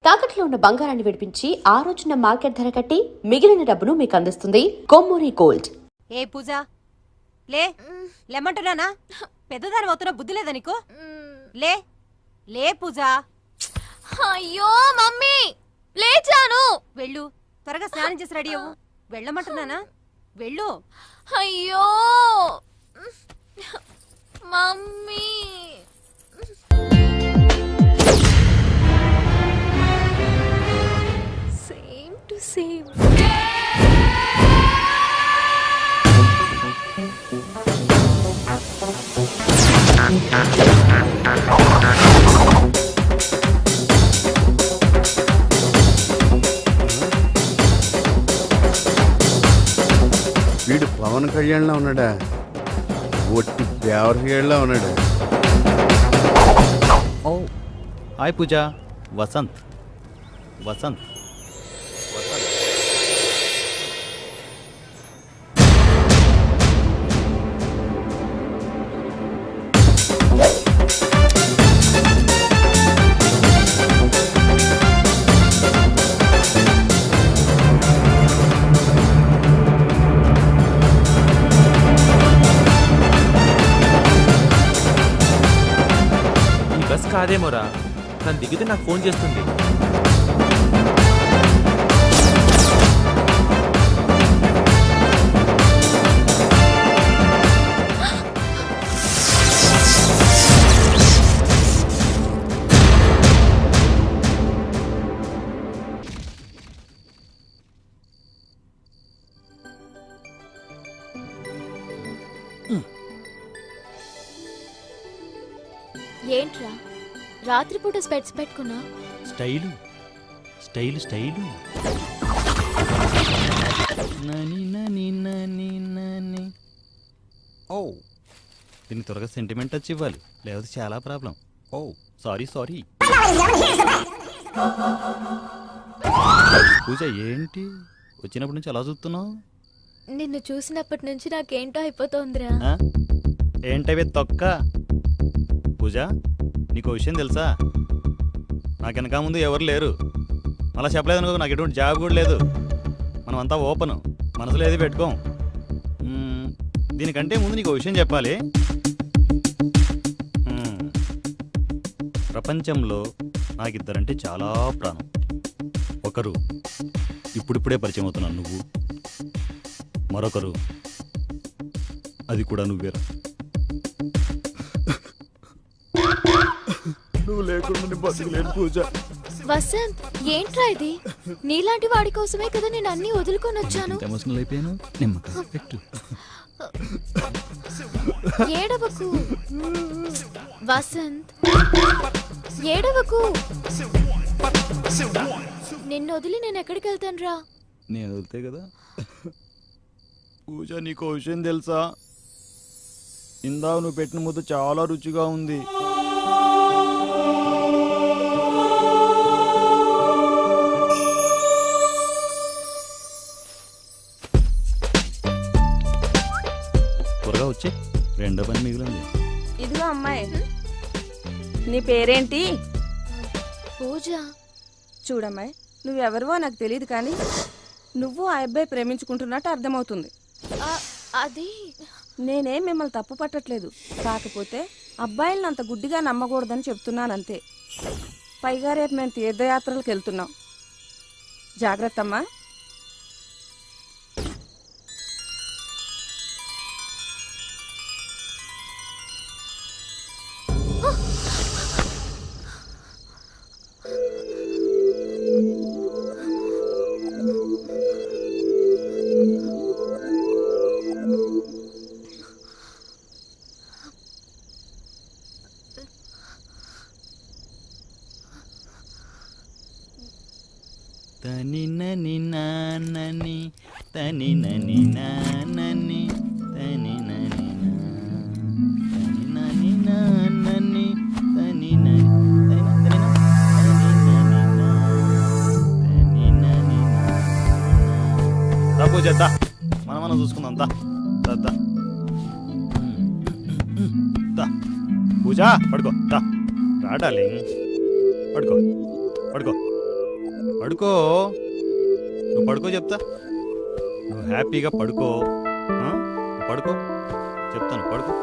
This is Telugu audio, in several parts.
తాకట్లో ఉన్న బంగారాన్ని విడిపించి ఆ రోజున మార్కెట్ ధర కట్టి మిగిలిన డబ్బును మీకు అందిస్తుంది కొమ్మూరి గోల్డ్. ఏ పూజ లేమంటున్నానా? పెద్దదాని అవుతున్నా బుద్ధి లేదా నీకు? లే లే పూజ. అయ్యో మమ్మీ లేచాను. వెళ్ళు, త్వరగా స్నానం చేసి రెడీ అవ్వు. వెళ్ళమంటున్నానా? వెళ్ళు. అయ్యో మమ్మీ. Same to same. వీడు పవన్ కళ్యాణ్లా ఉన్నాడా? ఒట్టి దేవరగాడిలా ఉన్నాడు. ఓ హాయ్ పూజ. వసంత్ వసంత్ బస్ కాదేమోరా, తను దిగితే నాకు ఫోన్ చేస్తుంది. ఏంట్రా రాత్రిపూట స్పెట్స్ పెట్టుకున్నా? Style style style. నని నని నని నని. ఓ దీనికి త్వరగా సెంటిమెంట్ టచ్ ఇవ్వాలి, లేకపోతే చాలా ప్రాబ్లం. ఓ సారీ సారీ. పూజ ఏంటి వచ్చినప్పటి నుంచి అలా చూస్తున్నావు? నిన్ను చూసినప్పటి నుంచి నాకేంటో అయిపోతోందిరా. ఏంటవే తొక్క. పూజ నీకు విషయం తెలుసా? నాకు వెనక ముందు ఎవరు లేరు. అలా చెప్పలేదు అనుకో, నాకు ఎటువంటి జాబ్ కూడా లేదు. మనమంతా ఓపెన్, మనసులో ఏది పెట్టుకోం. దీనికంటే ముందు నీకు విషయం చెప్పాలి. ప్రపంచంలో నాకు ఇద్దరంటే చాలా ప్రాణం. ఒకరు ఇప్పుడిప్పుడే పరిచయం అవుతున్నాను నువ్వు, మరొకరు అది కూడా నువ్వేరా. నువ్వు లేకుండా బతుకులేను పూజ. వసంత్ ఏంట్రా ఇది? నీలాంటి వాడి కోసమే కదా నేను అన్ని వదులుకొని వచ్చాను. ఎమోషనల్ అయిపోయాను. నిమ్మకాయ పెట్టు. ఏడవకు వసంత్, ఏడవకు. నిన్ను వదిలి నేను ఎక్కడికి వెళ్తాను రా? నేను వదిలితే కదా. పూజ నీకు విషయం తెలుసా? ఇందాక నువ్వు పెట్టిన ముద్ద చాలా రుచిగా ఉంది. త్వరగా వచ్చి రెండో పని మిగిలింది. ఇదిగో అమ్మాయి, నీ పేరేంటి? పూజ. చూడమ్మాయి, నువ్వెవరివో నాకు తెలియదు, కానీ నువ్వు ఆ అబ్బాయి ప్రేమించుకుంటున్నట్టు అర్థమవుతుంది. అది నేనేం మిమ్మల్ని తప్పు పట్టట్లేదు, కాకపోతే అబ్బాయిలను అంత గుడ్డిగా నమ్మకూడదని చెప్తున్నానంతే. పైగా రేపు మేము తీర్థయాత్రలకు వెళ్తున్నాం, జాగ్రత్త అమ్మా. తని నని నానని తని నని నానని తని నని నని నానని తని నని తని దా పూజ దా, మనం చూసుకుందాం. దా పూజ పడుకో. దా రాడాలి, పడుకో పడుకో. పడుకో, నువ్వు పడుకో చెప్తా. నువ్వు హ్యాపీగా పడుకో. నువ్వు పడుకో చెప్తాను, పడుకో.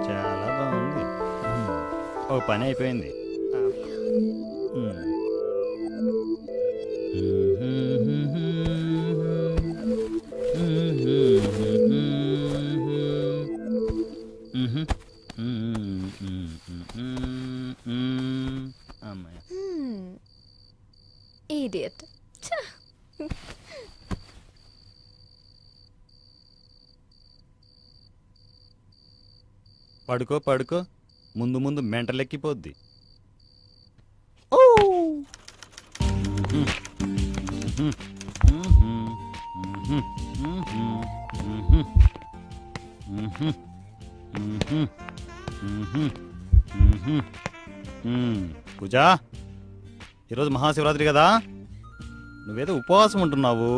చాలా బాగుంది. ఓ పని అయిపోయింది. అమ్మాయి ఇడియట్. పడుకో పడుకో, ముందు ముందు మెంటలెక్కిపోద్ది. పూజా, ఈరోజు మహాశివరాత్రి కదా, నువ్వేదో ఉపవాసం ఉంటున్నావు.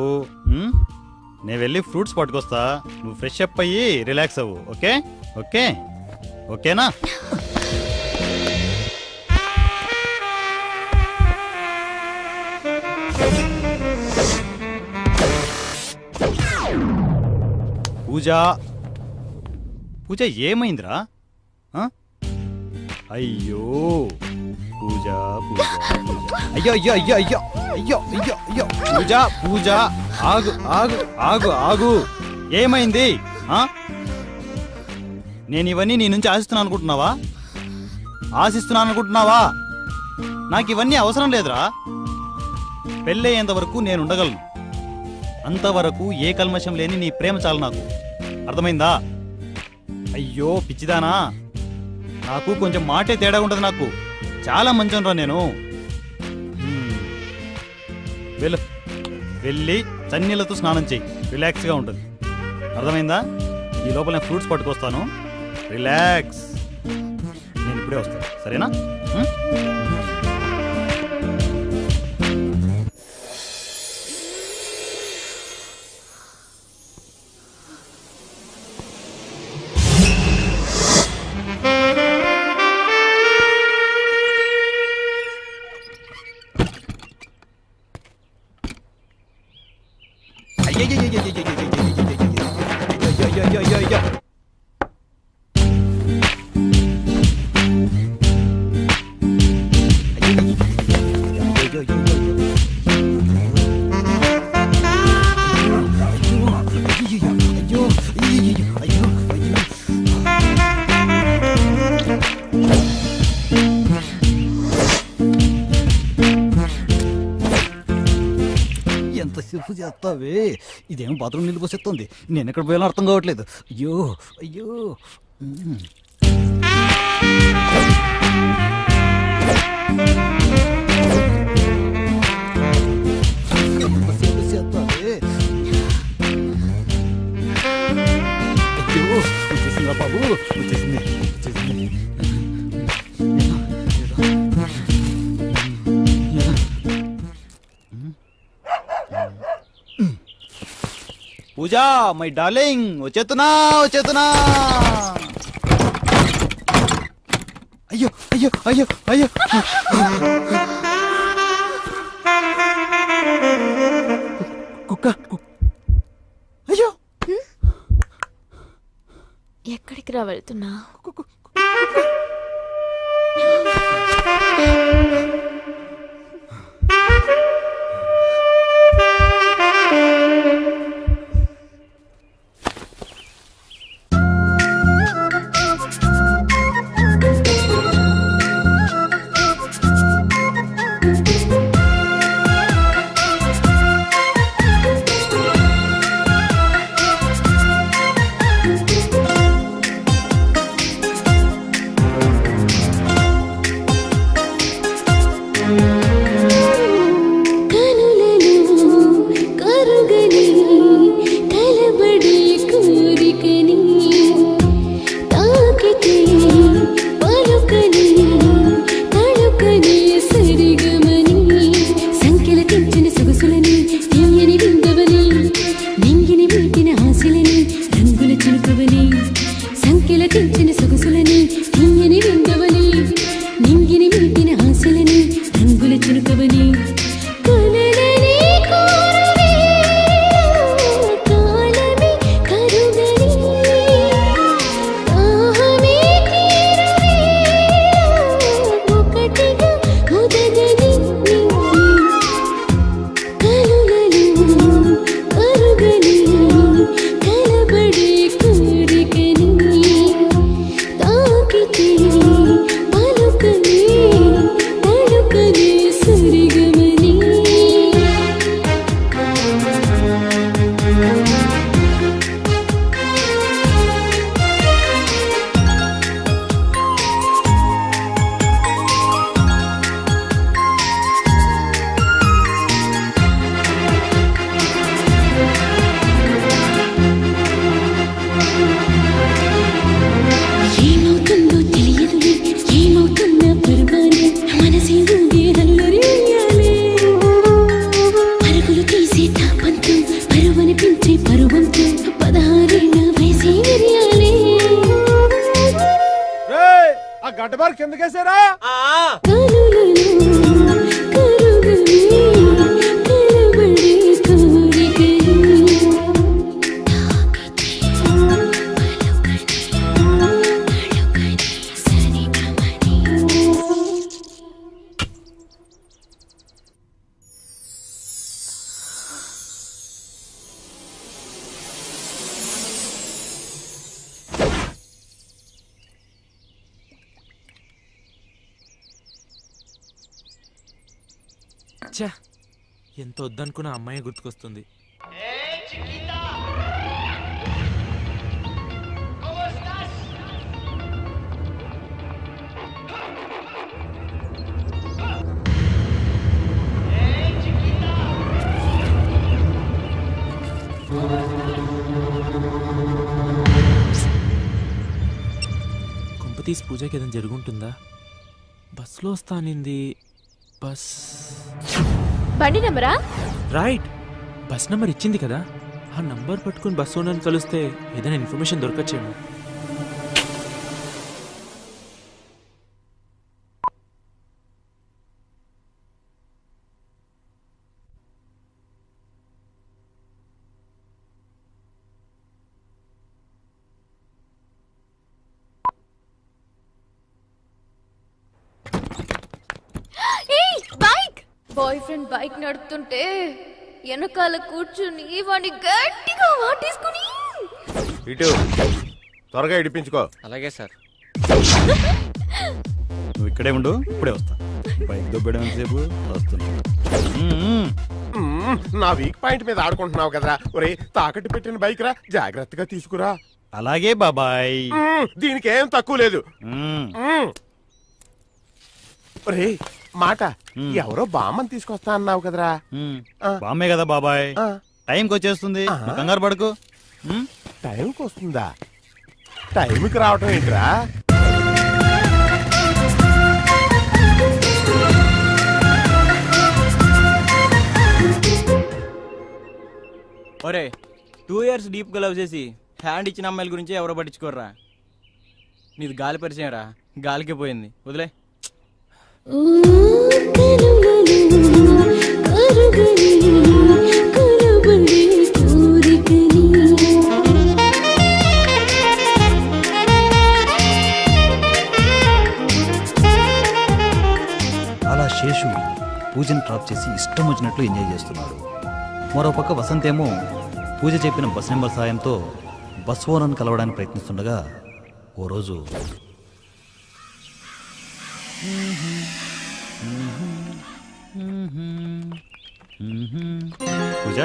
నేను వెళ్ళి ఫ్రూట్స్ పట్టుకొస్తా, నువ్వు ఫ్రెష్ అప్ అయ్యి రిలాక్స్ అవ్వు. ఓకే ఓకే ఓకేనా? పూజ పూజ ఏమైందిరా? అయ్యో పూజ పూజ అయ్యో అయ్యో అయ్యో అయ్యో అయ్యో అయ్యో అయ్యో పూజ పూజ ఆగు ఆగు ఆగు ఆగు, ఏమైంది? నేను ఇవన్నీ నీ నుంచి ఆశిస్తున్నాను అనుకుంటున్నావా? నాకు ఇవన్నీ అవసరం లేదురా. పెళ్ళయ్యేంత వరకు నేను ఉండగలను, అంతవరకు ఏ కల్మషం లేని నీ ప్రేమ చాలు నాకు. అర్థమైందా? అయ్యో పిచ్చిదానా, నాకు కొంచెం మాటే తేడా ఉంటుంది. నాకు చాలా మంచిరా నేను. వెళ్ళి చన్నీళ్ళతో స్నానం చెయ్యి, రిలాక్స్గా ఉంటుంది. అర్థమైందా? ఈ లోపల నేను ఫ్రూట్స్ పట్టుకొస్తాను, రిలాక్స్. నేను ఇప్పుడే వస్తాను, సరేనా? ఎంతసేపు చేస్తావే? ఇదేమో బాత్రూమ్ నీళ్ళు పోసేస్తుంది, నేను ఎక్కడ పోయాలో అర్థం కావట్లేదు. అయ్యో అయ్యో, ఎంతసేపు చేస్తావే? అయ్యో వచ్చేసిందా బాబు? వచ్చేసింది వచ్చేసింది. పూజా మై డార్లింగ్, వచ్చేతున్నా వచ్చేతున్నా. అయ్యో అయ్యో అయ్యో అయ్యో, కుక్క. అయ్యో ఎక్కడికి రా వెళ్తున్నా? గడ్డబారు కిందకేసారా? ఛా, ఎంత వద్దనుకున్న అమ్మాయి గుర్తుకొస్తుంది. కొంపతీసి పూజకి ఏదైనా జరుగుంటుందా? బస్సులో వస్తానింది. బస్ బండి నెంబరా? రైట్, బస్ నంబర్ ఇచ్చింది కదా. ఆ నంబర్ పట్టుకుని బస్ ఓనర్ని కలిస్తే ఏదైనా ఇన్ఫర్మేషన్ దొరకచ్చేమో. బైక్ బాయ్ ఫ్రెండ్ బైక్ నడుపుతుంటే వెనకాల కూర్చుని వాడిని గట్టిగా వాటేసుకుని ఇటు త్వరగా ఇడిపించుకో. అలాగే సార్. నువ్వు ఇక్కడే ఉండు, ఇప్పుడే వస్తా. బైక్ దొబ్బడం ఎంతసేపు వస్తున్నా. నా వీక్ పాయింట్ మీద ఆడుకుంటున్నావు కదరా. ఒరే, తాకట్టు పెట్టిన బైక్ రా, జాగ్రత్తగా తీసుకురా. అలాగే బాబాయ్. దీనికి ఏం తక్కువ లేదు. ఒరే మాట, ఎవరో బామ్మని తీసుకొస్తా అన్నావు కదరా. బామ్మే కదా బాబాయ్, టైంకి వచ్చేస్తుంది, నువ్వు కంగారు పడుకో. టైంకి వస్తుందా? టైంకి రావటం ఏంట్రా? ఒరే, 2 years డీప్ గా లవ్ చేసి హ్యాండ్ ఇచ్చిన అమ్మాయిల గురించి ఎవరో పట్టించుకోర్రా. నీది గాలి పరిచయం రా, గాలికే పోయింది, వదిలే. అలా శేషు పూజను డ్రాప్ చేసి ఇష్టం వచ్చినట్లు ఎంజాయ్ చేస్తున్నాడు. మరోపక్క వసంత్ ఏమో పూజ చెప్పిన బస్ నెంబర్ సాయంతో బస్ ఓనర్ను కలవడానికి ప్రయత్నిస్తుండగా ఓ రోజు పూజ,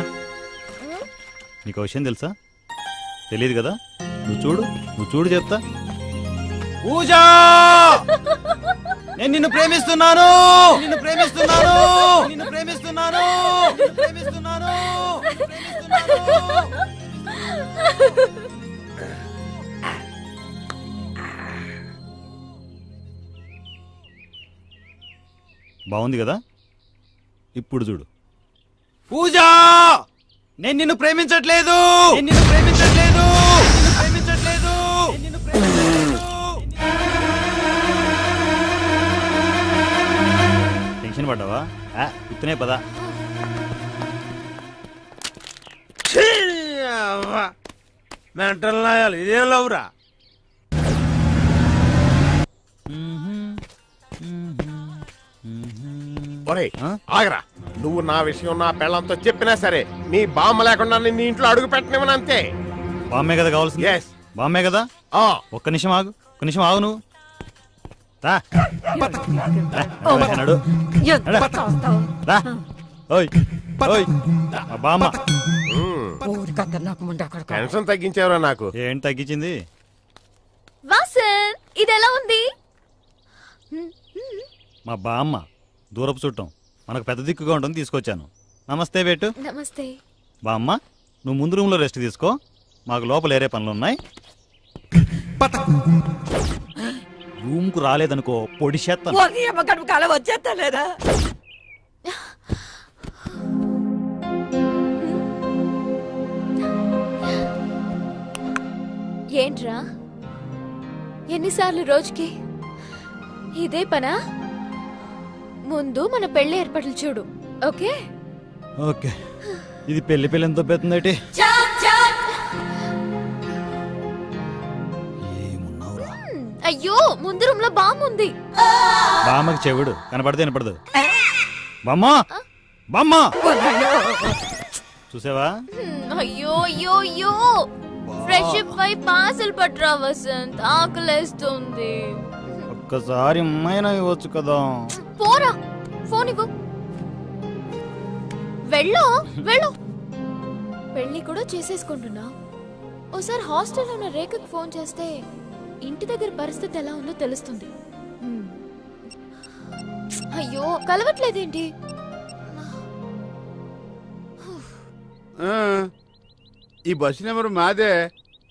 నీకు విషయం తెలుసా? తెలియదు కదా? నువ్వు చూడు చెప్తా. పూజ, నేను నిన్ను ప్రేమిస్తున్నాను. బాగుంది కదా? ఇప్పుడు చూడు. పూజ, నేను నిన్ను ప్రేమించట్లేదు. టెన్షన్ పడ్డావా? ఇతనే పదా. మెంటల్ నాయాలి, ఇదేం లవ్రా? ఒరే ఆగరా, నువ్వు నా విషయం నా పెళ్ళంతో చెప్పినా సరే నీ బామ్మ లేకుండా నీ ఇంట్లో అడుగు పెట్టనివ్వను అంతే. బామ్మే కదా కావాల్సింది? బామ్మే కదా. ఒక్క నిమిషం ఆగు నువ్వు రా. నడు. రా. ఓయ్ బామ్మ. టెన్షన్ తగ్గించేవరా నాకు. ఏంటి తగ్గించింది? వాసన్, ఇది ఎలా ఉంది? మా బామ్మ దూరపు చుట్టం, మనకు పెద్ద దిక్కుగా ఉంటుంది, తీసుకొచ్చాను. నమస్తే బేటు. నమస్తే. బామ్మ, నువ్వు ముందు రూమ్లో రెస్ట్ తీసుకో, మాకు లోపల ఏరే పనులు ఉన్నాయి. రూమ్కు రాలేదనుకో పొడి చేస్తాను. వచ్చేస్తా లేదా? ఏంట్రా, ఎన్నిసార్లు రోజుకి ఇదే పనా? ముందు మన పెళ్లి ఏర్పాట్లు చూడు. ఓకే ఓకే, ఇది పెళ్లి పెళ్లి ఎంత పెడుతుందటి? ఏమున్నావురా? అయ్యో, ముందు రూమ్ లో బాంబు ఉంది. బామ్మకి చెవుడు కనపడితే వినపడదు. బామ్మ బామ్మ చూసావా? అయ్యో అయ్యో అయ్యో, ఫ్రెష్ పై పార్సల్ పట్రా వసంత్, ఆకలేస్తుంది. ఒక్కసారి అమ్మాయినా ఇవ్వచ్చు కదా. పోరా, ఫోన్ ఇవ్వు. వెళ్ళు వెళ్ళు. పెళ్లి కూడా చేసేసుకుంటున్నా. ఓసారి హాస్టల్లో ఉన్న రేఖకు ఫోన్ చేస్తే ఇంటి దగ్గర పరిస్థితి ఎలా ఉందో తెలుస్తుంది. అయ్యో, కలవట్లేదేంటి? ఈ బస్సు నెంబర్ మాదే.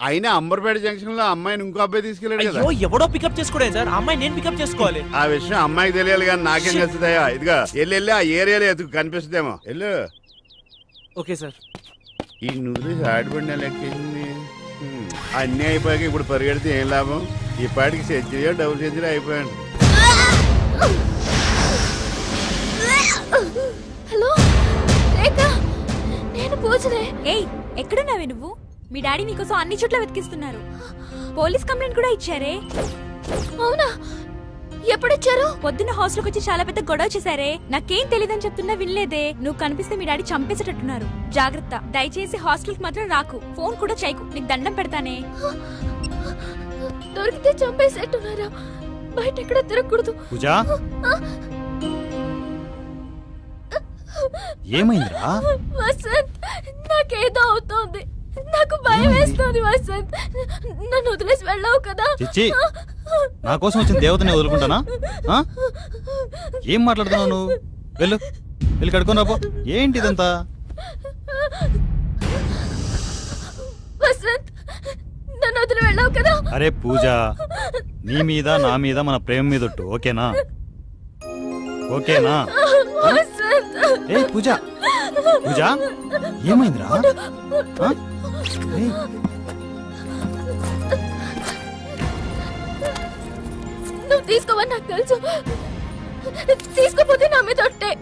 అయినా అంబర్పేట జంక్షన్ లో అమ్మాయిని ఇంకో అబ్బాయి తీసుకెళ్ళాడు కదా. ఎవడో పికప్ చేసుకోడే సార్, అమ్మాయి నేను పికప్ చేసుకోవాలి. ఆ విషయం అమ్మాయికి తెలియాలి కానీ నాకేం తెలుస్తుందయ్యా. ఇదిగా వెళ్ళి ఆ ఏరియాలో ఎదుగు కనిపిస్తుందేమో. వెళ్ళు. Okay sir. ఈ నువ్వు ఆడిపడిన లెక్కేసింది. అన్నీ అయిపోయాక ఇప్పుడు పరిగెడితే ఏం లాభం? ఈ పాటికి సెంచరీ డబుల్ సెంచరీ అయిపోయాడు. హలో రేఖ, నేను పూజనే. ఏయ్, ఎక్కడున్నావే నువ్వు? మీ డాడీ నీకోసం అన్ని చోట్ల వెతికిస్తున్నారు. పోలీస్ కంప్లైంట్ కూడా ఇచ్చారే. అవునా? ఎప్పుడిచ్చారు? పొద్దున్న హాస్టల్కి వచ్చి చాలా పెద్ద గొడవ చేశారే. నాకేం తెలియదని చెప్తున్నా వినలేదే. నువ్వు కనిపిస్తే మీ డాడీ చంపేసేటట్టున్నారు. జాగ్రత్త, దయచేసి హాస్టల్కి మాత్రం రాకు. ఫోన్ కూడా చేయకు, నీకు దండం పెడతానే. దొరికితే చంపేసేట్టున్నారా? బయట ఎక్కడ తిరగకూడదు. పూజా, ఏమైందిరా? వసంత్, నాకేదో అవుతోంది. నాకు భయం వేస్తోంది వసంత్. నన్ను వదిలేసి వెళ్ళావు కదా. చిచ్చి, నా కోసం వచ్చిన దేవతని వదులుకుంటానా? ఆ? ఏం మాట్లాడుతున్నావు నువ్వు? వెళ్ళు, వెళ్ళి కడుకొని రాపో. ఏంటి ఇదంతా? వసంత్, నన్ను వదిలి వెళ్ళావు కదా. అరే పూజ, నీ మీద నా మీద మన ప్రేమ మీద ఒట్టు. ఓకేనా? ఓకేనా? వసంత్. ఏ పూజ, పూజ ఏమైందిరా? ఆ? ఏయ్, నువ్వు తీసుకోవని నాకు తెలుసు. తీసుకోపోతే నా మీద ఒట్టే.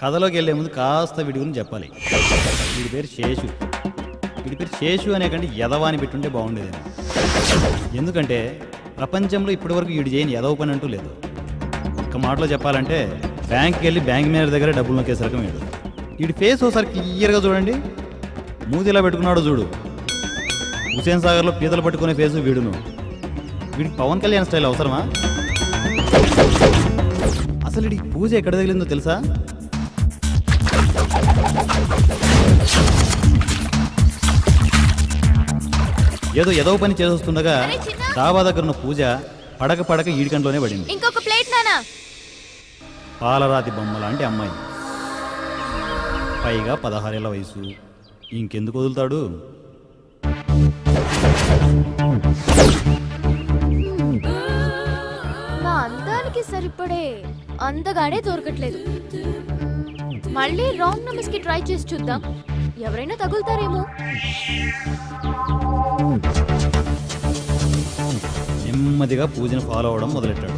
కథలోకి వెళ్లే ముందు కాస్త వీడి గురించి చెప్పాలి. వీడి పేరు శేషు. వీడి పేరు శేషు అనే కంటే యదవాని పెట్టుంటే బాగుండేది. ఎందుకంటే ప్రపంచంలో ఇప్పటివరకు వీడు చేయని యదవ పని అంటూ లేదు. ఒక మాటలో చెప్పాలంటే బ్యాంక్కి వెళ్ళి బ్యాంక్ మేనేజర్ దగ్గర డబ్బులు నొక్కేసే రకం వీడు. వీడి ఫేస్ ఒకసారి క్లియర్గా చూడండి. మూతి ఇలా పెట్టుకున్నాడు చూడు. హుసేన్ సాగర్లో పీతలు పట్టుకునే ఫేసు వీడును. వీడికి పవన్ కళ్యాణ్ స్టైల్ అవసరమా? అసలు వీడికి పూజ ఎక్కడ తగిలిందో తెలుసా? ఏదో ఏదో పని చేస్తుండగా డాబా దగ్గర ఉన్న పూజ పడక పడక ఈడికంట్లోనే పడింది. ఇంకొక ప్లేట్ నానా. పాలరాతి బొమ్మ లాంటి అమ్మాయి, పైగా 16 ఏళ్ల వయసు. ఇంకెందుకు వదులుతాడు? మా అందానికి సరిపడే అందగాడే దొరకట్లేదు. మళ్ళీ రాంగ్ నెంబర్స్ కి ట్రై చేసి చూద్దాం, ఎవరైనా తగులుతారేమో. నెమ్మదిగా పూజను ఫాలో అవడం మొదలెట్టాడు.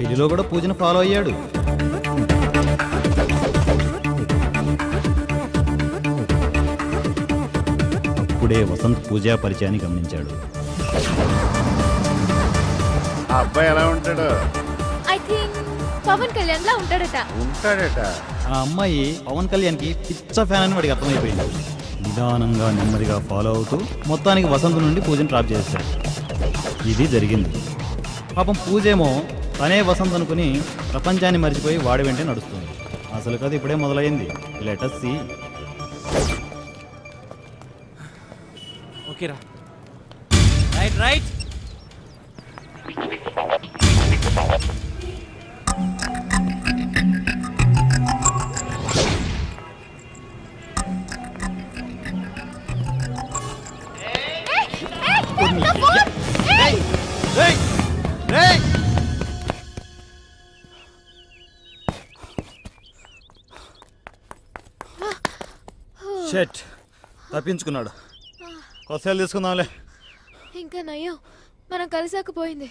పెళ్లిలో కూడా పూజను ఫాలో అయ్యాడు. అప్పుడే వసంత్ పూజా పరిచయాన్ని గమనించాడు. ఆ అబ్బాయి ఎలా ఉంటాడు? ఐ థింక్ పవన్ కళ్యాణ్ లా ఉంటాడట. ఉంటాడట. ఆ అమ్మాయి పవన్ కళ్యాణ్కి పిచ్చ ఫ్యాన్ అని వాడికి అర్థమైపోయింది. నిదానంగా నెమ్మదిగా ఫాలో అవుతూ మొత్తానికి వసంత్ నుండి పూజను డ్రాప్ చేశాడు. ఇది జరిగింది. పాపం పూజేమో తనే వసంత్ అనుకుని ప్రపంచాన్ని మర్చిపోయి వాడి వెంటే నడుస్తుంది. అసలు కథ ఇప్పుడే మొదలైంది. Let us see. ఓకేరా. Right right. షెట్ తప్పించుకున్నాడు. కొత్తలు తీసుకుందాంలే. ఇంకా నయ్యో మనం కలిసాకపోయింది.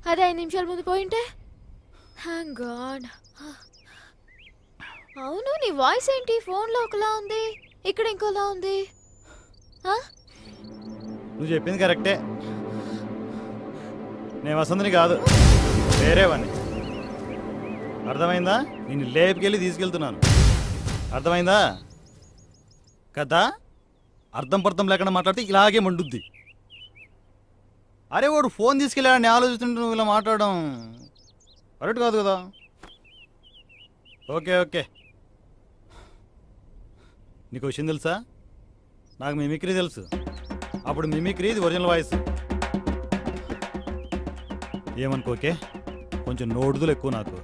అదే 5 నిమిషాల ముందు పోయింటే. Thank God. అవును, నీ వాయిస్ ఏంటి ఫోన్లో ఒకలా ఉంది, ఇక్కడ ఇంకోలా ఉంది. నువ్వు చెప్పింది కరెక్టే. నేను వసంతని కాదు, వేరేవాడిని. అర్థమైందా? నేను లేపుకెళ్ళి తీసుకెళ్తున్నాను. అర్థమైందా కదా? అర్థం పర్థం లేకుండా మాట్లాడితే ఇలాగే మండుద్ది. అరే వాడు ఫోన్ తీసుకెళ్ళాడని ఆలోచిస్తుంటే నువ్వు ఇలా మాట్లాడడం కరెక్ట్ కాదు కదా. Okay okay. నీకు విషయం తెలుసా? నాకు మిమిక్రీ తెలుసు. అప్పుడు మిమిక్రీ ఇది ఒరిజినల్ వాయిస్. ఏమనుకోకే, కొంచెం నోడుదులు ఎక్కువ నాకు.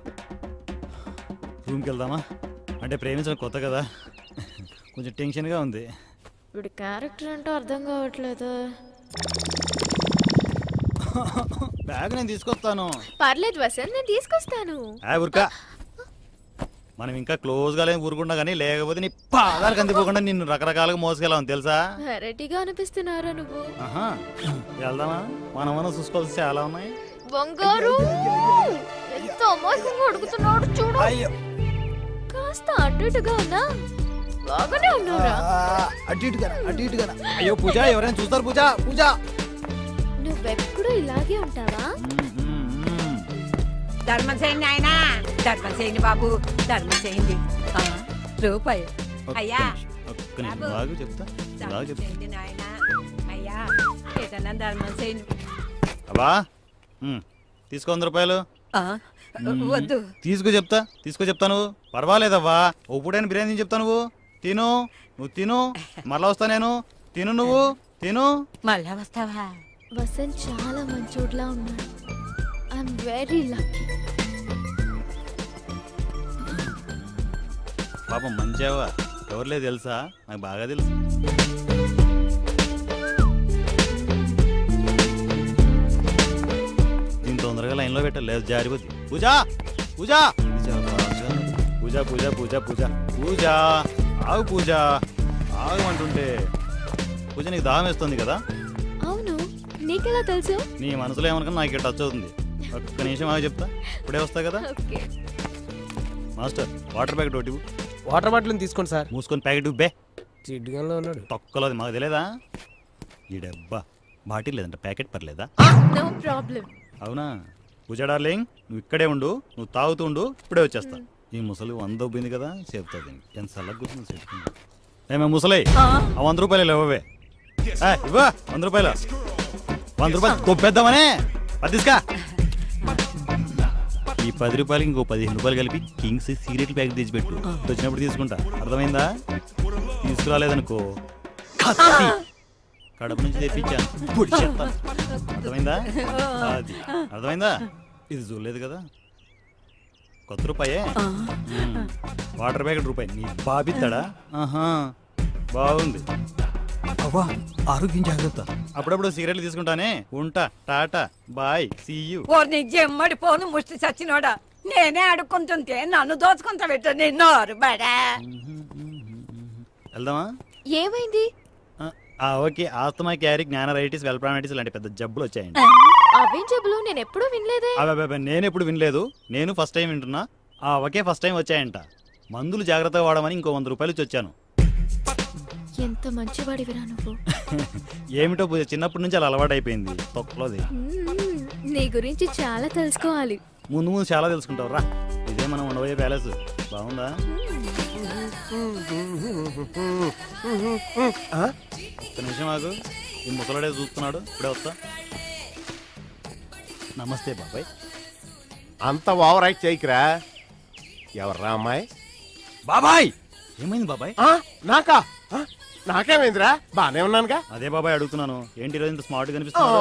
రూమ్కి వెళ్దామా? అంటే ప్రేమించడం కొత్త కదా, కొంచెం టెన్షన్గా ఉంది. ఇప్పుడు క్యారెక్టర్ అంటే అర్థం కావట్లేదు. బ్యాగ్ నేను తీసుకొస్తాను. పర్లేదు వసంత్, నేను తీసుకొస్తాను. ఊరుకా, మనం ఇంకా క్లోజ్గా లేని ఊరుకున్నా కానీ లేకపోతే నీ పాదాలకు అందిపోకుండా నిన్ను రకరకాలుగా మోసుకెళ్ళాం తెలుసా. వెరైటీగా అనిపిస్తున్నారా నువ్వు? వెళ్దామా? మనం చూసుకోవాల్సి చాలా ఉన్నాయి. బంగారు ఎంత అమాయకంగా అడుగుతున్నాడు చూడు. కాస్త అటు ఇటుగా ఉన్నా బాగానే ఉన్నారా? అటు ఇటుగా. అయ్యో పూజ, ఎవరైనా చూస్తారు? పూజ పూజ, నువ్వెప్పుడు ఇలాగే ఉంటావా? ధర్మం చేయండి ఆయన, ధర్మం చేయండి బాబు, ధర్మం చేయండి. రూపాయి అయ్యా, బాగా చెప్తా. నాయన అయ్యా, ఏదన్నా ధర్మం చేయండి. అబ్బా తీసుకో 100 రూపాయలు. వద్దు, తీసుకో చెప్తా. నువ్వు పర్వాలేదవ్వా, ఒప్పుడైనా బిర్యానీ చెప్తా. నువ్వు తిను, మళ్ళా వస్తా నేను. నువ్వు తిను, మళ్ళా వస్తావా? వసంత్ చాలా మంచోడ్లా ఉన్నాడు. I'm very lucky. పాపం మంచివా, ఎవరులేదు తెలుసా? నాకు బాగా తెలుసు. దీని తొందరగా లైన్లో పెట్టాలి, లేదు జారిపోద్ది. పూజ పూజ పూజ పూజ పూజ పూజ పూజ ఆగు, పూజ ఆగమంటుంటే. పూజ, నీకు దాహం వేస్తుంది కదా? అవును, నీకెలా తెలుసు? నీ మనసులో ఏమనుకున్నా నాకు ఇక్కడ టచ్ అవుతుంది. ఒక్క నిమిషం ఆగి చెప్తా, ఇప్పుడే వస్తా కదా. మాస్టర్, వాటర్ ప్యాకెట్ ఒకటి. వాటర్ బాటిల్ తీసుకోండి సార్. మూసుకొని ప్యాకెట్ బే. చిడ్డుగానే ఉన్నాడు. తొక్కలోది మాకు తెలియదా? ఈ డబ్బా బాటిల్ లేదంట, ప్యాకెట్ పర్లేదా? No problem. అవునా? పూజ డార్లింగ్, నువ్వు ఇక్కడే ఉండు, నువ్వు తాగుతూ ఉండు, ఇప్పుడే వచ్చేస్తా. ఈ ముసలి 100 ఒబ్బింది కదా, చెప్తాది. ఎంత సలహా కూర్చుంది చెప్పుకుంది. ఏమే ముసలి, ఆ 100 రూపాయలు ఇవ్వవే. ఇవ్వ 100 రూపాయలు. 100 రూపాయలు గొప్పేద్దామనే పదిస్కా. ఈ 10 రూపాయలకి ఇంకో 15 రూపాయలు కలిపి కింగ్స్ సిగరెట్ ప్యాకెట్ తెచ్చిపెట్టు, వచ్చినప్పుడు తీసుకుంటా. అర్థమైందా? తీసుకురాలేదనుకో కడప నుంచి తెప్పించాను, పొడి చెప్తాను. అర్థమైందా? అది అర్థమైందా? ఇది చూడలేదు కదా, కొత్త రూపాయే. వాటర్ ప్యాకెట్ రూపాయి. నీ బాబిస్తాడా? బాగుంది. అవ్వా, ఆరోగ్యం జాగ్రత్త. అప్పుడప్పుడు సిగరెట్లు తీసుకుంటానే. ఉంటా, టాటా, బాయ్, సీ యూ. ఓ నీ జమ్మడి పోను ముష్టి చచ్చినోడా, నేనే అడుక్కుంటుంటే నన్ను దోచుకుంటా పెట్టు నిన్నోరు బడా. వెళ్దామా? ఏమైంది? ఓకే, ఆస్తమా, క్యారీ, జ్ఞానరైటిస్, వెల్ప్రానైటిస్ లాంటి పెద్ద జబ్బులు వచ్చాయండి. అవేం జబ్బులు నేను ఎప్పుడూ వినలేదే. నేను ఎప్పుడు వినలేదు, నేను ఫస్ట్ టైం వింటున్నా. ఒకే ఫస్ట్ టైం వచ్చాయంట. మందులు జాగ్రత్తగా వాడమని ఇంకో 100 రూపాయలు ఇచ్చి వచ్చాను. ఎంత మంచివాడివిరా నువ్వు. ఏమిటో పూజ, చిన్నప్పటి నుంచి అలా అలవాటు అయిపోయింది తొక్కలోది. నీ గురించి చాలా తెలుసుకోవాలి. ముందు ముందు చాలా తెలుసుకుంటావు రా. ఇదే మనం ఉండబోయే ప్యాలెస్. బాగుందా? ఒక్క నిమిషం ఆగు, ఈ ముసలాడే చూస్తున్నాడు, ఇప్పుడే వస్తా. నమస్తే బాబాయ్. అంత ఓవర్ యాక్ట్ చేయకురా. ఎవర్రా అమ్మాయి? బాబాయ్ ఏమైంది బాబాయ్? నాకా? నాకేమైందిరా? బానే ఉన్నానుగా. అదే బాబాయ్ అడుగుతున్నాను, ఏంటి ఈరోజు ఇంత స్మార్ట్ కనిపిస్తున్నాడు?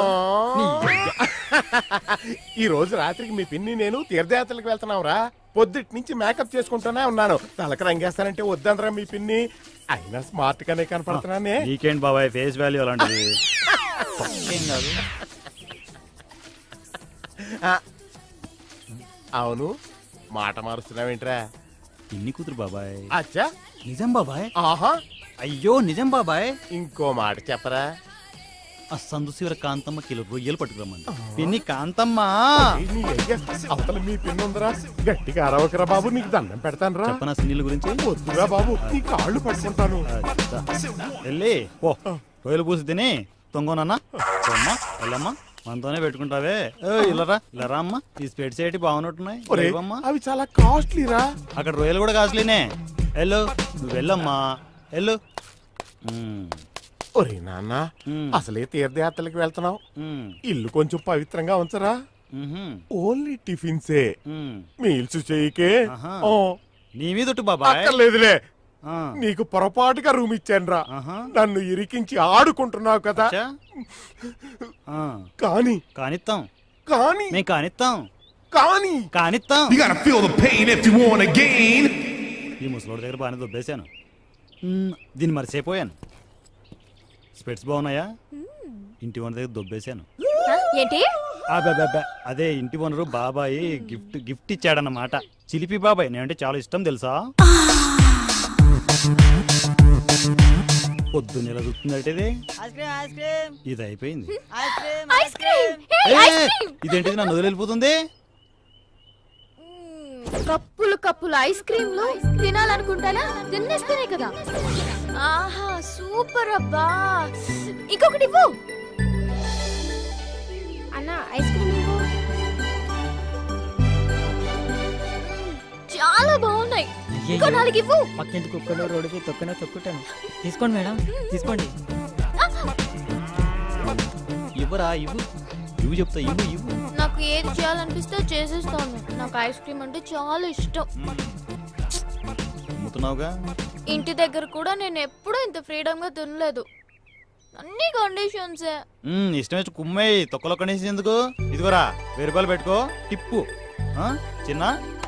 ఈ రోజు రాత్రికి మీ పిన్ని నేను తీర్థయాత్రలకు వెళ్తున్నావురా. పొద్దుటి నుంచి మేకప్ చేసుకుంటూనే ఉన్నాను. తలకి రంగేస్తానంటే వద్దందరా మీ పిన్ని. అయినా స్మార్ట్ గానే కనపడుతున్నానే. వీకెండ్ బాబాయ్, ఫేస్ వాల్యూ అలాంటిది. ఏం కాదు. అవును, మాట మారుస్తున్నావేంట్రా? ఇన్ని కూతురు బాబాయ్. అచ్చా, నిజం బాబాయ్. ఆహా, అయ్యో నిజం బాబాయ్. ఇంకో మాట చెప్పరా? ఆ సందు శివర కాంతమ్మ కిలో రొయ్యలు పట్టుకురమ్మంది. పిన్ని కాంతమ్మ. అవతల మీ పిన్ని ఉందరా, గట్టిగా అరవకరా బాబు, నీకు దండం పెడతాను రా. చెప్పనా సిన్నీల గురించి? వద్దురా బాబు, నీ కాళ్ళు పట్టుకుంటాను. వెళ్ళి ఓ రొయ్యలు పూసి తిని తొంగోనన్నా వెళ్ళమ్మా, మనతోనే పెట్టుకుంటావే. ఇల్లరా ఇల్లరా అమ్మా, ఈ స్పెట్స్ ఏంటి బాగున్నట్టున్నాయి. అవి చాలా కాస్ట్లీరా. అక్కడ రొయ్యలు కూడా కాస్ట్లీనే. వెళ్ళు, నువ్వు వెళ్ళమ్మా, వెళ్ళు. ఒరే నాన్న, అసలే తీర్థయాత్రలకు వెళ్తున్నావు, ఇల్లు కొంచెం పవిత్రంగా ఉంచరా. Only టిఫిన్సే, meals చేయకే. నీ మీద బాబా లేదులే, నీకు పొరపాటుగా రూమ్ ఇచ్చానురా. నన్ను ఇరికించి ఆడుకుంటున్నావు కదా. కానీ కానిస్తాం, కానీ మేము కానిస్తాం, కానీ కానిస్తాం. ఈ ముసలోడి దగ్గర బాగానే దొబ్బేశాను, దీన్ని మర్చిపోయాను. స్పెట్స్ బాగున్నాయా? ఇంటి ఓనర్ దగ్గర దొబ్బేశాను. ఏంటి? అదే ఇంటి ఓనరు బాబాయ్ గిఫ్ట్ ఇచ్చాడన్నమాట. చిలిపి బాబాయ్, నేనంటే చాలా ఇష్టం తెలుసా. పొద్దున్న ఇలా చూస్తుందంటే ఇది అయిపోయింది. ఇదేంటిది నన్ను వదిలిపోతుంది. కప్పులు కప్పులు ఐస్ క్రీమ్లు తినాలనుకుంటానా? తినేస్తేనే కదా. ఆహా, సూపర్ అబ్బా. ఇంకొకటి ఇవ్వు అన్న, ఐస్ క్రీమ్ ఇవ్వు. చాలా బాగున్నాయి. ఇంకో 4 ఇవ్వు. పక్కింటి కుక్కలు రోడ్డుకి తొక్కుతాను. తీసుకోండి మేడం, తీసుకోండి. ఇవ్వరా, ఇవ్వు ఇవ్వు చెప్తా, ఇవ్వు ఇవ్వు. నాకు ఏది చేయాలనిపిస్తే చేసేస్తాను. నాకు ఐస్ క్రీమ్ అంటే చాలా ఇష్టం. అమ్ముతున్నావుగా. ఇంటి దగ్గర కూడా నేను ఎప్పుడూ ఇంత ఫ్రీడమ్ గా తినలేదు. అన్ని కండిషన్స్. ఇష్టం వచ్చి కుమ్మేయి, తొక్కలో కండిషన్ ఎందుకు? ఇదిగోరా 1000 రూపాయలు పెట్టుకో, టిప్పు. చిన్న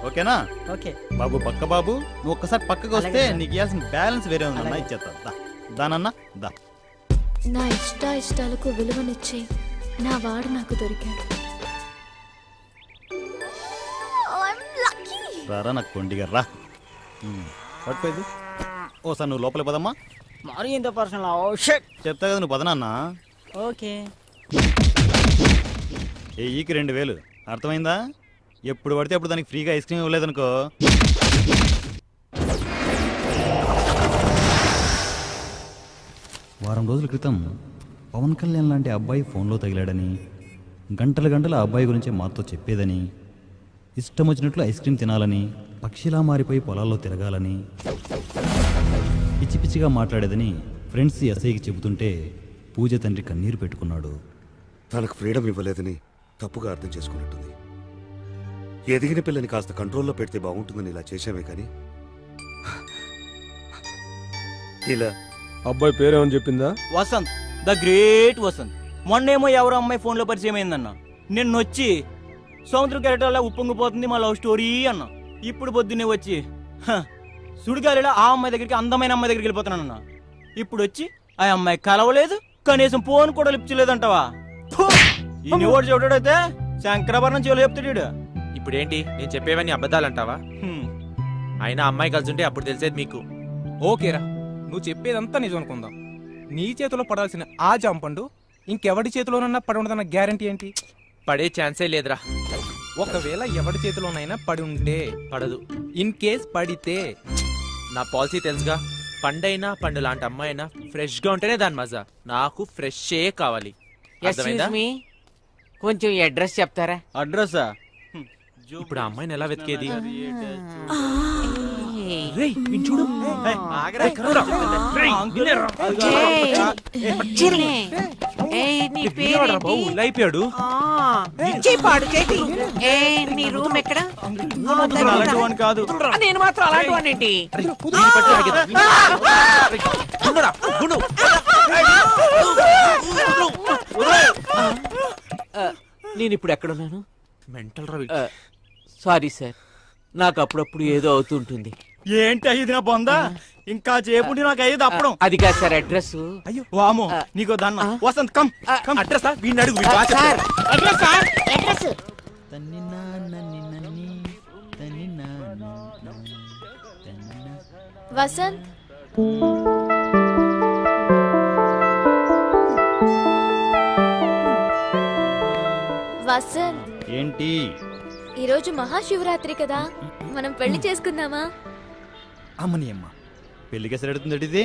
ఓకేనా? ఓకే బాబు, పక్క బాబు, నువ్వు ఒక్కసారి పక్కకు వస్తే నీకు ఇవ్వాల్సిన బ్యాలెన్స్ వేరే ఉందన్నా, ఇచ్చేస్తా. దానన్నా దా. నా ఇష్టాలకు విలువనిచ్చే నా వాడు నాకు దొరికాడు. రారా నాకు కొండిగా రా. పట్టుకోదు ఓసారి నువ్వు లోపలికి పదమ్మా. మరి ఇంత పర్సనల్ చెప్తా కదా, నువ్వు పదనన్నా. ఓకే. ఈకి 2000 అర్థమైందా? ఎప్పుడు పడితే అప్పుడు దానికి ఫ్రీగా ఐస్ క్రీమ్ ఇవ్వలేదనుకో. వారం రోజుల క్రితం పవన్ కళ్యాణ్ లాంటి అబ్బాయి ఫోన్లో తగిలాడని, గంటల ఆ అబ్బాయి గురించి మాతో చెప్పేదని, ఇష్టం వచ్చినట్లు ఐస్ క్రీమ్ తినాలని, పక్షిలా మారిపోయి పొలాల్లో తిరగాలని, పిచ్చి పిచ్చిగా మాట్లాడేదని ఫ్రెండ్స్ ఎస్ఐకి చెబుతుంటే పూజ తండ్రి కన్నీరు పెట్టుకున్నాడు. తనకు ఫ్రీడమ్ ఇవ్వలేదని తప్పుగా అర్థం చేసుకున్నట్టుంది. ఎదిగిన పిల్లని కాస్త కంట్రోల్లో పెడితే బాగుంటుందని ఇలా చేశామే కానీ ఇలా. అబ్బాయి పేరేమని చెప్పిందా? Vasanth, the great Vasanth. మొన్నేమో ఎవరో అమ్మాయి ఫోన్లో పరిచయం అయిందన్న. నిన్న వచ్చి సముద్ర కెరటాలా ఉప్పొంగిపోతుంది మా లవ్ స్టోరీ అన్న. ఇప్పుడు పొద్దున్నే వచ్చి సుడిగాలిలో ఆ అమ్మాయి దగ్గరికి, అందమైన అమ్మాయి దగ్గరికి వెళ్ళిపోతున్నానన్న. ఇప్పుడు వచ్చి ఆ అమ్మాయి కలవలేదు, కనీసం ఫోన్ కూడా లిఫ్ట్ చేయలేదంటావా? ఈ నివాడు చూడడైతే శంకరాభరణం చెవులు చెప్తాడు. ఇప్పుడేంటి నేను చెప్పేవన్నీ అబద్ధాలంటావా? అయినా అమ్మాయి కలిసి ఉంటే అప్పుడు తెలిసేది మీకు. ఓకేరా, నువ్వు చెప్పేదంతా నిజం అనుకుందాం. నీ చేతిలో పడాల్సిన ఆ జాంపండు ఇంకెవడి చేతిలోనన్నా పడి ఉండదన్న గ్యారంటీ ఏంటి? పడే ఛాన్సే లేదురా. ఒకవేళ ఎవడి చేతిలోనైనా పడి ఉంటే పడదు. ఇన్ కేస్ పడితే నా పాలసీ తెలుసుగా, పండైనా పండు లాంటి అమ్మాయినా ఫ్రెష్ గా ఉంటేనే దాని మజా. నాకు ఫ్రెష్ కావాలి. అర్థమైందా? కొంచెం అడ్రస్ చెప్తారా? అడ్రస్సా? ఇప్పుడు ఆ అమ్మాయిని ఎలా వెతికేది? చూడు అయిపోయాడు. నీ రూమ్ ఎక్కడ? కాదు, నేను మాత్రం అలాంటి వాడిని. నేను ఇప్పుడు ఎక్కడున్నాను? మెంటల్ సారీ సార్, నాకు అప్పుడప్పుడు ఏదో అవుతుంటుంది. ఏంటి అయ్యింది నా బొందా? ఇంకా చేపుండి నాకు అయ్యేది అప్పడం. అది కాదు సార్ అడ్రస్. అయ్యో వామో, నీకో దన్న. Vasanth come come. అడ్రస్ వీడిని అడుగు. వసంత్, వసంత్, ఏంటి? ఈరోజు మహాశివరాత్రి కదా, మనం పెళ్లి చేసుకుందామా? అమ్మని అమ్మ, పెళ్ళికి ఎసరు ఎడుతుంది ఇది?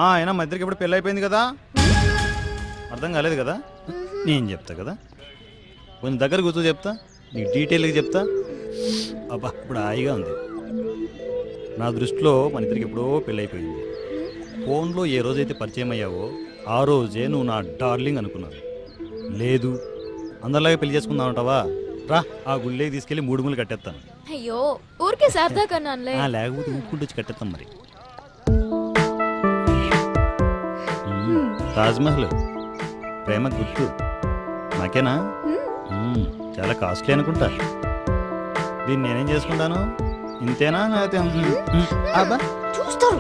అయినా మా ఇద్దరికి ఇప్పుడు పెళ్ళి అయిపోయింది కదా, అర్థం కాలేదు కదా? నేను చెప్తా కదా, కొంచెం దగ్గర కూర్చో చెప్తా, నీకు డీటెయిల్గా చెప్తా. అబ్బా ఇప్పుడు హాయిగా ఉంది. నా దృష్టిలో మన ఇద్దరికి ఎప్పుడో పెళ్ళి అయిపోయింది. ఫోన్లో ఏ రోజైతే పరిచయం అయ్యావో ఆ రోజే నువ్వు నా డార్లింగ్ అనుకున్నాను. లేదు అందరిలాగే పెళ్లి చేసుకుందాం అంటావా? రా, ఆ గుళ్ళేకి తీసుకెళ్లి 3 ముళ్ళు కట్టేస్తాను. అయ్యో ఊరికే సరదా కన్నానులే. లేకపోతే ఊపుకుంటూ వచ్చి కట్టేస్తాం. మరి తాజ్మహల్ ప్రేమ గుర్తు నాకేనా? చాలా కాస్ట్లీ అనుకుంటా. దీన్ని నేనేం చేసుకుంటాను? ఇంతేనా? చూస్తారు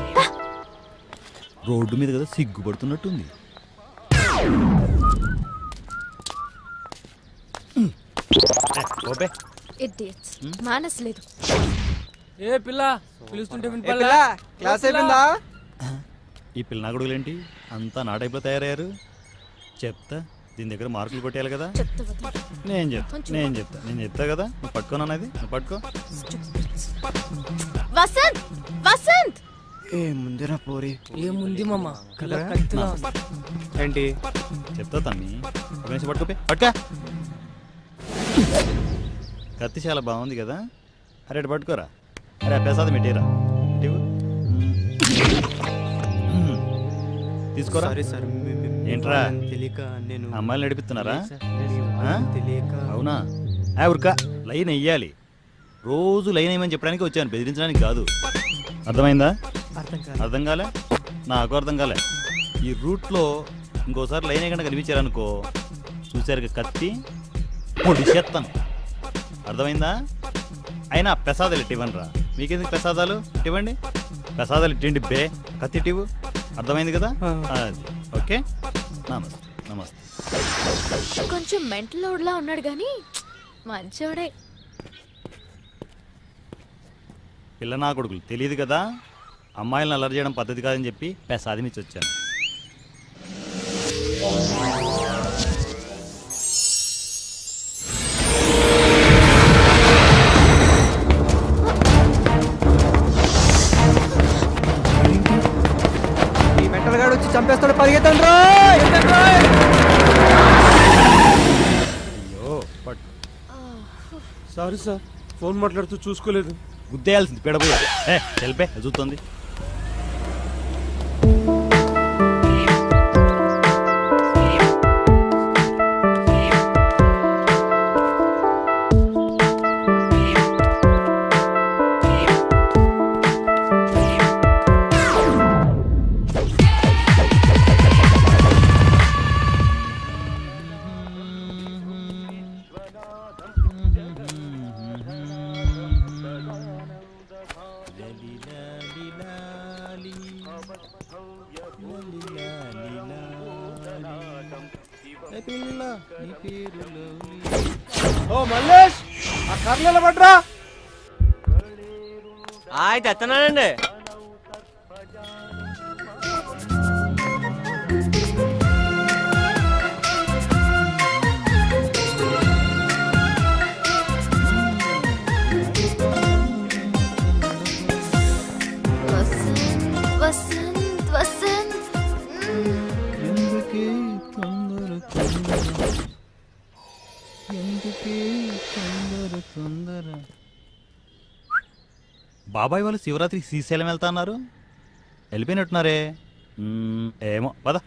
రోడ్డు మీద కదా, సిగ్గుపడుతున్నట్టుంది. మానస్ లేదు. ఏ పిల్ల పిలుస్తుంటే క్లాస్ అయిపోయిందా? ఈ పిల్ల నా కొడుకులేంటి అంతా నా టైప్లో తయారయ్యారు? చెప్తా, దీని దగ్గర మార్కులు కొట్టేయాలి కదా. నేను చెప్తా కదా. నువ్వు పట్టుకోనన్నది, నువ్వు పట్టుకో. వసంత్, వసంత్, ముందురా పోరి. ఏముంది మామ? ఏంటి చెప్తా తమ్మి, ఒక నిమిషం పట్టుకోపే. పట్టుకా. కత్తి చాలా బాగుంది కదా. అరే పట్టుకోరా. అరే ప్రసాదం పెట్టేరా. తీసుకోరా. ఏంట్రా అమ్మాయిలు నడిపిస్తున్నారా? అవునా? ఉరకా, లైన్ వెయ్యాలి. రోజు లైన్ వేయమని చెప్పడానికి వచ్చాను, బెదిరించడానికి కాదు. అర్థమైందా? అర్థం కాలే? నాకు అర్థం కాలే. ఈ రూట్లో ఇంకోసారి లైన్ వేయకుండా కనిపించారనుకో, చూసారు కత్తి పొడిచేస్తాను. అర్థమైందా? అయినా ప్రసాదాలు ఇవ్వండి రా. మీకెందుకు ప్రసాదాలు? ఇవ్వండి, ప్రసాదాలు ఇట్టండి బే. కత్తి ఇవ్వు. అర్థమైంది కదా? ఓకే, నమస్తే. నమస్తే. కొంచెం మెంటల్ లోడ్లా ఉన్నాడు కానీ మంచోడే. పిల్ల నా కొడుకులు తెలియదు కదా, అమ్మాయిలను అల్లరి చేయడం పద్ధతి కాదని చెప్పి ప్రసాదం ఇచ్చి వచ్చాను. వచ్చి చంపేస్తాడు. పరిగెత్తండి. అయ్యో పట్టు. సారీ సార్, ఫోన్ మాట్లాడుతూ చూసుకోలేదు. గుద్దేయాల్సింది పెడబోయా. తెలిపే చూస్తుంది. ఓ మల్లేష్, ఆ కర్రలు పట్రా. తెస్తున్నానండి. బాబాయ్ వాళ్ళు శివరాత్రికి శ్రీశైలం వెళ్తా అన్నారు. వెళ్ళిపోయినట్టున్నారే. ఏమో పద.